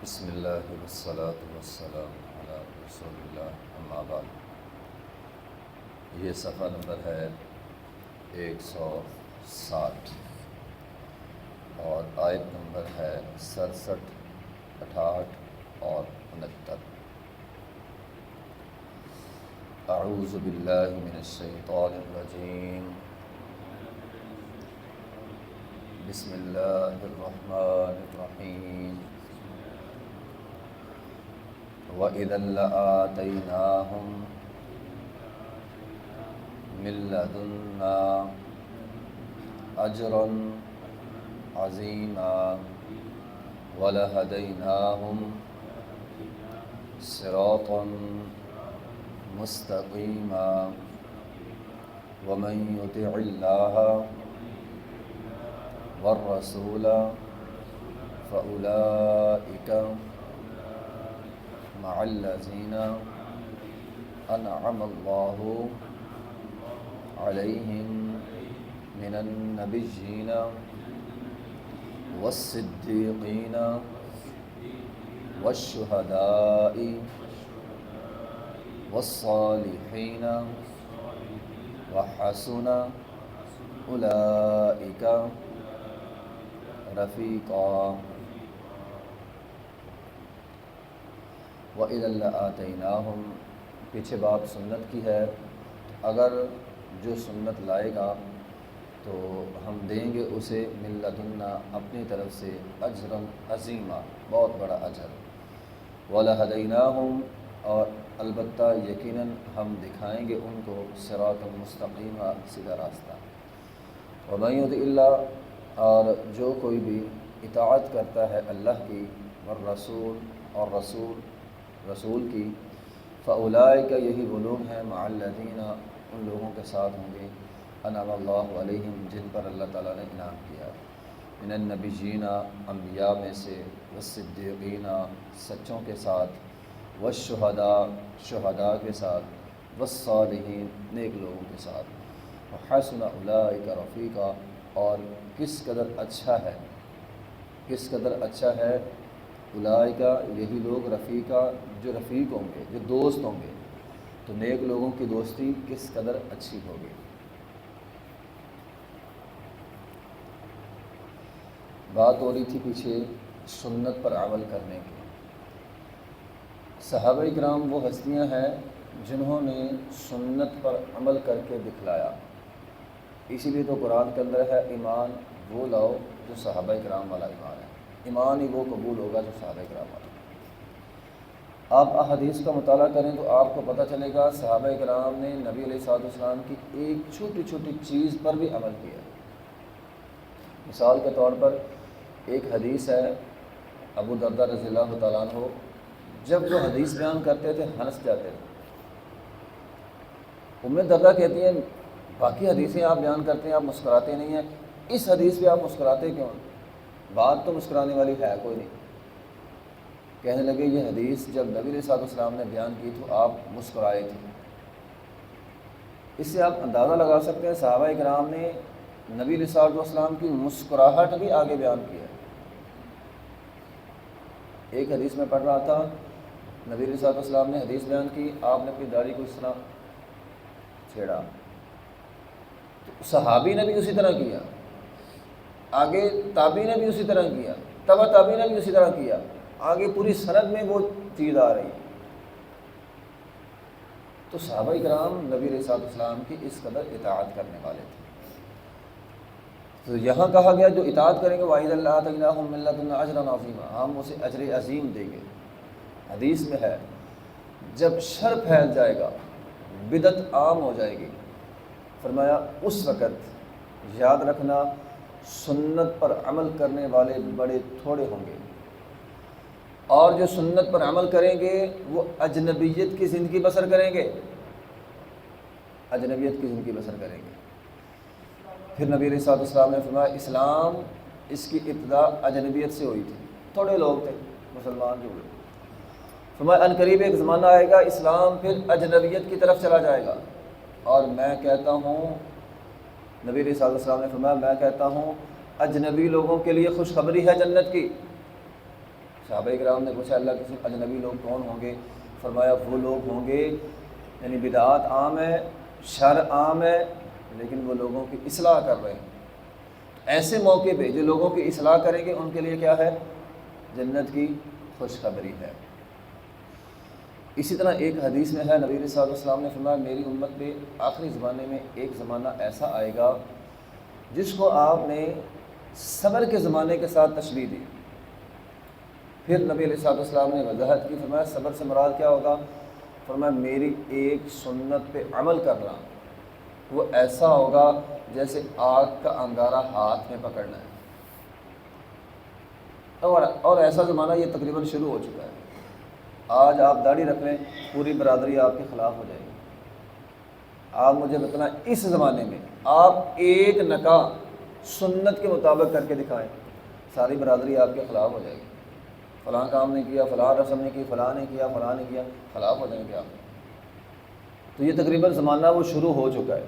بسم اللہ والصلاة والسلام علی رسول اللہ اما بعد۔ یہ صفحہ نمبر ہے 160 اور آیت نمبر ہے 67، 68 اور 69۔ اعوذ باللہ من الشیطان الرجیم، بسم اللہ الرحمن الرحیم۔ وَإِذًا لَآتَيْنَاهُمْ مِن لَّدُنَّا أَجْرًا عَظِيمًا وَلَهَدَيْنَاهُمْ صِرَاطًا مُّسْتَقِيمًا۔ وَمَن يُطِعِ اللَّهَ وَالرَّسُولَ فَأُولَٰئِكَ مع الذین انعم اللہ علیہم من النبیین والصدیقین والشہداء والصالحین وحسن اولئک رفیقا۔ وَإِذًا لَآتَيْنَاهُمْ، پیچھے بات سنت کی ہے، اگر جو سنت لائے گا تو ہم دیں گے اسے من لدنا اپنی طرف سے اجرا عظیما، بہت بڑا اجر۔ وَلَهَدَيْنَاهُمْ، اور البتہ یقیناً ہم دکھائیں گے ان کو صراطا مستقیما، سیدھا راستہ۔ وَمَن يُطِعِ اللَّهَ، اور جو کوئی بھی اطاعت کرتا ہے اللہ کی، والرسول، اور رسول کی، فاولئک، یہی وہ لوگ ہیں، مع الذین، ان لوگوں کے ساتھ ہوں گے، انعم اللہ علیہم، جن پر اللہ تعالیٰ نے انعام کیا، من النبیین، انبیاء میں سے، والصدیقین، سچوں کے ساتھ، والشہداء، شہداء کے ساتھ، والصالحین، نیک لوگوں کے ساتھ، وحسن اولئک رفیقا، اور کس قدر اچھا ہے اولئکا، یہی لوگ، رفیقہ، جو رفیق ہوں گے، جو دوست ہوں گے، تو نیک لوگوں کی دوستی کس قدر اچھی ہوگی۔ بات ہو رہی تھی پیچھے سنت پر عمل کرنے کی۔ صحابہ کرام وہ ہستیاں ہیں جنہوں نے سنت پر عمل کر کے دکھلایا، اسی لیے تو قرآن کے اندر ہے، ایمان وہ لاؤ جو صحابہ کرام والا ایمان ہے، ایمان ہی وہ قبول ہوگا جو صحابہ کرام والا۔ آپ احادیث کا مطالعہ کریں تو آپ کو پتہ چلے گا صحابہ کرام نے نبی علیہ الصلوۃ والسلام کی ایک چھوٹی چھوٹی چیز پر بھی عمل کیا۔ مثال کے طور پر ایک حدیث ہے، ابو درداء رضی اللہ تعالیٰ عنہ جب وہ حدیث بیان کرتے تھے ہنس جاتے تھے۔ ام درداء کہتی ہیں باقی حدیثیں آپ بیان کرتے ہیں، آپ مسکراتے نہیں ہیں، اس حدیث پہ آپ مسکراتے کیوں ہیں؟ بات تو مسکرانے والی ہے کوئی نہیں۔ کہنے لگے یہ حدیث جب نبی علیہ الصلوۃ والسلام نے بیان کی تو آپ مسکرائے تھے۔ اس سے آپ اندازہ لگا سکتے ہیں صحابہ کرام نے نبی علیہ الصلوۃ والسلام کی مسکراہٹ بھی آگے بیان کی ہے۔ ایک حدیث میں پڑھ رہا تھا، نبی علیہ الصلوۃ والسلام نے حدیث بیان کی، آپ نے اپنی داڑھی کو اس طرح چھیڑا، تو صحابی نے بھی اسی طرح کیا، آگے تابعی نے بھی اسی طرح کیا، تبع تابعی نے بھی اسی طرح کیا، آگے پوری سند میں وہ چیز آ رہی ہے۔ تو صحابہ کرام نبی علیہ الصلوۃ والسلام کی اس قدر اطاعت کرنے والے تھے۔ تو یہاں کہا گیا جو اطاعت کریں گے وَإِذًا لَآتَيْنَاهُم مِّن لَّدُنَّا أَجْرًا عَظِيمًا، ہم اسے اجر عظیم دیں گے۔ حدیث میں ہے جب شر پھیل جائے گا، بدعت عام ہو جائے گی، فرمایا اس وقت یاد رکھنا سنت پر عمل کرنے والے بڑے تھوڑے ہوں گے، اور جو سنت پر عمل کریں گے وہ اجنبیت کی زندگی بسر کریں گے، اجنبیت کی زندگی بسر کریں گے۔ پھر نبی علیہ الصلوۃ والسلام نے فرمایا اسلام، اس کی ابتدا اجنبیت سے ہوئی تھی، تھوڑے لوگ تھے مسلمان جو ہوئے، فرمایا ان قریب ایک زمانہ آئے گا اسلام پھر اجنبیت کی طرف چلا جائے گا، اور میں کہتا ہوں، نبی علیہ الصلوۃ والسلام نے فرمایا میں کہتا ہوں اجنبی لوگوں کے لیے خوشخبری ہے جنت کی، صحابہ کرام نے پوچھا اللہ کے رسول اجنبی لوگ کون ہوں گے؟ فرمایا وہ لوگ ہوں گے، یعنی بدعات عام ہے، شر عام ہے، لیکن وہ لوگوں کی اصلاح کر رہے ہیں۔ ایسے موقع پہ جو لوگوں کی اصلاح کریں گے ان کے لیے کیا ہے؟ جنت کی خوشخبری ہے۔ اسی طرح ایک حدیث میں ہے، نبی صلی اللہ علیہ وسلم نے فرمایا میری امت پہ آخری زمانے میں ایک زمانہ ایسا آئے گا جس کو آپ نے صبر کے زمانے کے ساتھ تشبیہ دی۔ پھر نبی علیہ الصلوۃ والسلام نے وضاحت کی، فرمایا صبر سے مراد کیا ہوگا؟ فرمایا میری ایک سنت پہ عمل کرنا، وہ ایسا ہوگا جیسے آگ کا انگارہ ہاتھ میں پکڑنا ہے۔ اور ایسا زمانہ یہ تقریباً شروع ہو چکا ہے۔ آج آپ داڑھی رکھ لیں، پوری برادری آپ کے خلاف ہو جائے گی۔ آپ مجھے بتنا اس زمانے میں آپ ایک نکاح سنت کے مطابق کر کے دکھائیں، ساری برادری آپ کے خلاف ہو جائے گی۔ فلاں کام نہیں کیا، فلاں رسم نہیں کی، فلاں نہیں کیا، فلاں نہیں کیا، خلاف ہو جائیں گے آپ۔ تو یہ تقریباً زمانہ وہ شروع ہو چکا ہے۔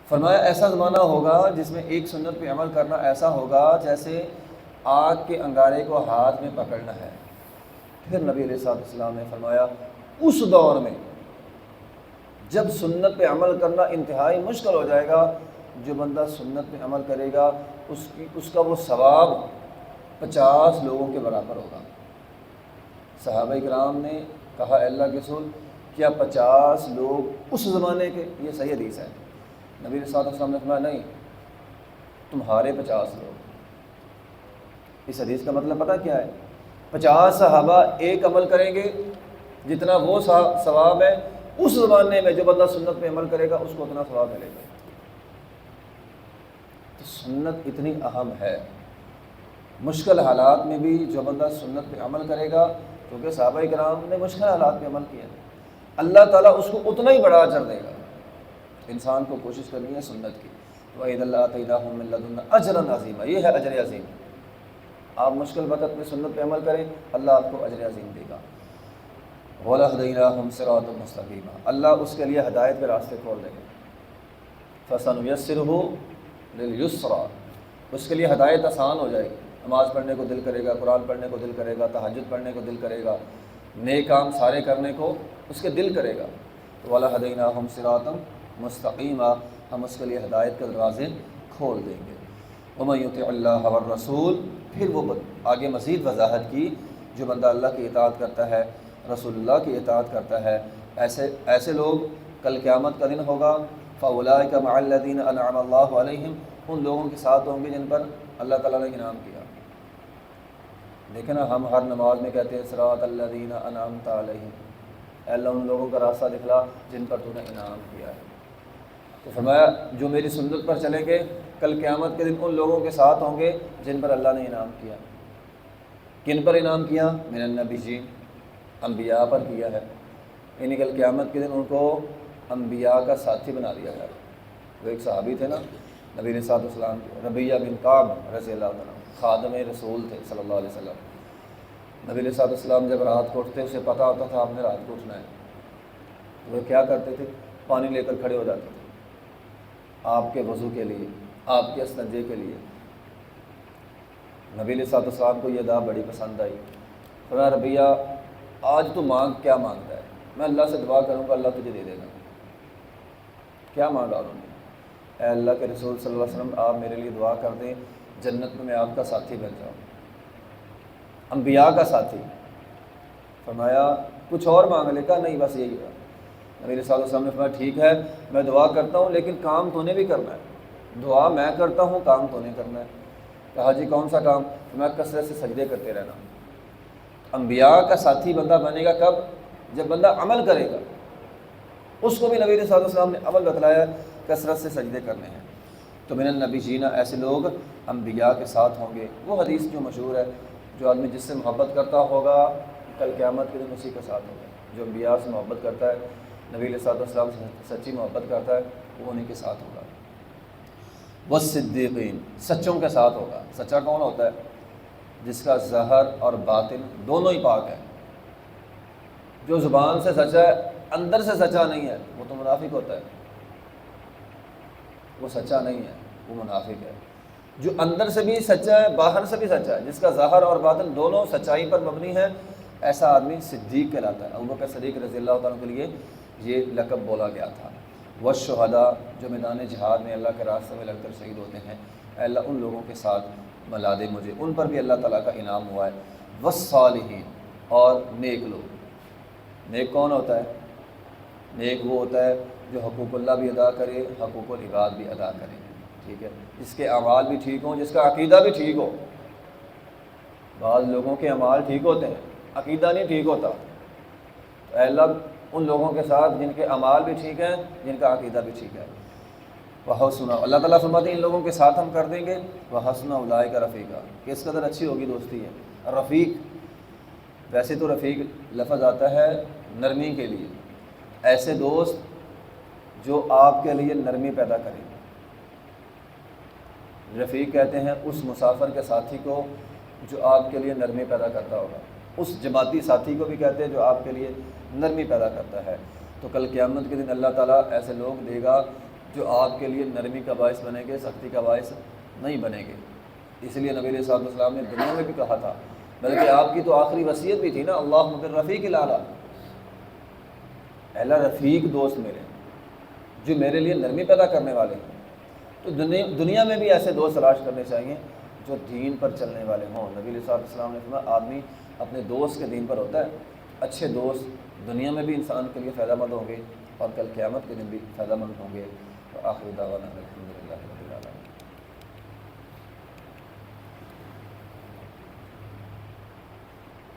فرمایا ایسا زمانہ ہوگا جس میں ایک سنت پہ عمل کرنا ایسا ہوگا جیسے آگ کے انگارے کو ہاتھ میں پکڑنا ہے۔ پھر نبی علیہ الصلوۃ والسلام نے فرمایا اس دور میں جب سنت پہ عمل کرنا انتہائی مشکل ہو جائے گا، جو بندہ سنت پہ عمل کرے گا اس کا وہ ثواب 50 لوگوں کے برابر ہوگا۔ صحابہ کرام نے کہا اے اللہ کے رسول کیا 50 لوگ اس زمانے کے؟ یہ صحیح حدیث ہے۔ نبی صلی اللہ علیہ وسلم نے فرمایا نہیں، تمہارے 50 لوگ۔ اس حدیث کا مطلب پتہ کیا ہے؟ 50 صحابہ ایک عمل کریں گے، جتنا وہ ثواب ہے اس زمانے میں جو بندہ سنت پہ عمل کرے گا اس کو اتنا ثواب ملے گا۔ تو سنت اتنی اہم ہے، مشکل حالات میں بھی جو بندہ سنت پہ عمل کرے گا، کیونکہ صحابہ کرام نے مشکل حالات پہ عمل کیا، اللہ تعالیٰ اس کو اتنا ہی بڑا اجر دے گا۔ انسان کو کوشش کرنی ہے سنت کی۔ وَإِذَا لَآتَيْنَاهُم مِّن لَّدُنَّا أَجْرًا عَظِيمًا، یہ ہے اجر عظیم۔ آپ مشکل وقت میں سنت پہ عمل کریں، اللہ آپ کو اجر عظیم دے گا۔ وَلَهَدَيْنَاهُمْ صِرَاطًا مُّسْتَقِيمًا، اللہ اس کے لیے ہدایت کے راستے کھول دیں گے۔ فَسَنُيَسِّرُهُ لِلْيُسْرَىٰ، اس کے لیے ہدایت آسان ہو جائے گی۔ نماز پڑھنے کو دل کرے گا، قرآن پڑھنے کو دل کرے گا، تہجد پڑھنے کو دل کرے گا، نیک کام سارے کرنے کو اس کے دل کرے گا۔ وَلَهَدَيْنَاهُمْ صِرَاطًا مُّسْتَقِيمًا، ہم اس کے لیے ہدایت کے دروازے کھول دیں گے۔ وَمَن يُطِعِ اللَّهَ وَالرَّسُولَ، پھر وہ آگے مزید وضاحت کی، جو بندہ اللہ کی اطاعت کرتا ہے، رسول اللہ کی اطاعت کرتا ہے، ایسے لوگ کل قیامت کا دن ہوگا، فَأُولَٰئِكَ مَعَ الَّذِينَ أَنْعَمَ اللَّهُ عَلَيْهِمْ، ان لوگوں کے ساتھ ہوں گے جن پر اللہ تعالیٰ نے انعام کیا۔ دیکھیں نا، ہم ہر نماز میں کہتے ہیں صراط الذین انعمت علیہم، اے اللہ ان لوگوں کا راستہ دکھلا جن پر تو نے انعام کیا ہے۔ تو فرمایا جو میری سنت پر چلیں گے کل قیامت کے دن ان لوگوں کے ساتھ ہوں گے جن پر اللہ نے انعام کیا۔ کن پر انعام کیا؟ من النبیین، انبیاء پر کیا ہے، یعنی کل قیامت کے دن ان کو انبیاء کا ساتھی بنا دیا جائے۔ وہ ایک صحابی تھے نا نبی علیہ الصلوۃ والسلام کے، ربیہ بن کعب رضی اللہ عنہ، خادم رسول تھے صلی اللہ علیہ وسلم۔ نبی علیہ الصلوۃ والسلام جب رات کو اٹھتے اسے پتہ ہوتا تھا آپ نے رات کو اٹھنا ہے، تو وہ کیا کرتے تھے؟ پانی لے کر کھڑے ہو جاتے تھے آپ کے وضو کے لیے، آپ کے استنجے کے لیے۔ نبی علیہ الصلوۃ والسلام کو یہ ادا بڑی پسند آئی۔ فرمایا ربیہ آج تو مانگ، کیا مانگتا ہے؟ میں اللہ سے دعا کروں گا اللہ تجھے دے دے گا۔ کیا مانگا انہوں نے؟ اے اللہ کے رسول صلی اللہ علیہ وسلم آپ میرے لیے دعا کر دیں جنت میں آپ کا ساتھی بن جاؤں، انبیاء کا ساتھی۔ فرمایا کچھ اور مانگ لے؟ کہا نہیں بس یہی ہے۔ نبی صلی اللہ علیہ وسلم نے فرمایا ٹھیک ہے میں دعا کرتا ہوں لیکن کام تو نے بھی کرنا ہے، دعا میں کرتا ہوں کام تو نے کرنا ہے۔ کہا جی کون سا کام؟ فرمایا کثرت سے سجدے کرتے رہنا۔ انبیاء کا ساتھی بندہ بنے گا کب؟ جب بندہ عمل کرے گا۔ اس کو بھی نبی صلی اللہ علیہ وسلم نے عمل بتلایا، کثرت سے سجدے کرنے ہیں۔ تو من النبیین، ایسے لوگ انبیاء کے ساتھ ہوں گے۔ وہ حدیث جو مشہور ہے، جو آدمی جس سے محبت کرتا ہوگا کل قیامت کے دن اسی کے ساتھ ہوگا۔ جو انبیاء سے محبت کرتا ہے، نبی علیہ الصلوۃ والسلام سے سچی محبت کرتا ہے، وہ انہیں کے ساتھ ہوگا۔ والصدیقین، سچوں کے ساتھ ہوگا۔ سچا کون ہوتا ہے؟ جس کا ظاہر اور باطن دونوں ہی پاک ہے۔ جو زبان سے سچا ہے اندر سے سچا نہیں ہے وہ تو منافق ہوتا ہے، وہ سچا نہیں ہے، وہ منافق ہے۔ جو اندر سے بھی سچا ہے باہر سے بھی سچا ہے، جس کا ظاہر اور باطن دونوں سچائی پر مبنی ہے، ایسا آدمی صدیق کہلاتا ہے۔ ابوبکر صدیق رضی اللہ تعالیٰ کے لیے یہ لقب بولا گیا تھا۔ والشہداء، جو میدان جہاد میں اللہ کے راستے میں لڑ کر شہید ہوتے ہیں، اے اللہ ان لوگوں کے ساتھ ملا دے مجھے، ان پر بھی اللہ تعالیٰ کا انعام ہوا ہے۔ والصالحین، اور نیک لوگ۔ نیک کون ہوتا ہے؟ نیک وہ ہوتا ہے جو حقوق اللہ بھی ادا کرے، حقوق العباد بھی ادا کرے، ٹھیک ہے، جس کے اعمال بھی ٹھیک ہوں، جس کا عقیدہ بھی ٹھیک ہو۔ بعض لوگوں کے اعمال ٹھیک ہوتے ہیں، عقیدہ نہیں ٹھیک ہوتا، تو اے اللہ ان لوگوں کے ساتھ جن کے اعمال بھی ٹھیک ہیں، جن کا عقیدہ بھی ٹھیک ہے۔ وحسن، اللہ تعالیٰ فرماتے ہیں ان لوگوں کے ساتھ ہم کر دیں گے، وحسن اولئک رفیقا، کس قدر اچھی ہوگی دوستی ہے۔ رفیق، ویسے تو رفیق لفظ آتا ہے نرمی کے لیے، ایسے دوست جو آپ کے لیے نرمی پیدا کریں۔ رفیق کہتے ہیں اس مسافر کے ساتھی کو جو آپ کے لیے نرمی پیدا کرتا ہوگا، اس جماعتی ساتھی کو بھی کہتے ہیں جو آپ کے لیے نرمی پیدا کرتا ہے۔ تو کل قیامت کے دن اللہ تعالیٰ ایسے لوگ دے گا جو آپ کے لیے نرمی کا باعث بنیں گے، سختی کا باعث نہیں بنیں گے۔ اس لیے نبی علیہ الصلوۃ والسلام نے دنیا میں بھی کہا تھا، بلکہ آپ کی تو آخری وصیت بھی تھی نا، اللہم بالرفیق الاعلیٰ، اے اللہ رفیق دوست میرے جو میرے لیے نرمی پیدا کرنے والے ہیں۔ تو دنیا میں بھی ایسے دوست تلاش کرنے چاہیے جو دین پر چلنے والے ہوں۔ نبی علیہ الصلوۃ والسلام نے فرمایا آدمی اپنے دوست کے دین پر ہوتا ہے۔ اچھے دوست دنیا میں بھی انسان کے لیے فائدہ مند ہوں گے اور کل قیامت کے دن بھی فائدہ مند ہوں گے۔ تو آخر دعوانا الحمدللہ۔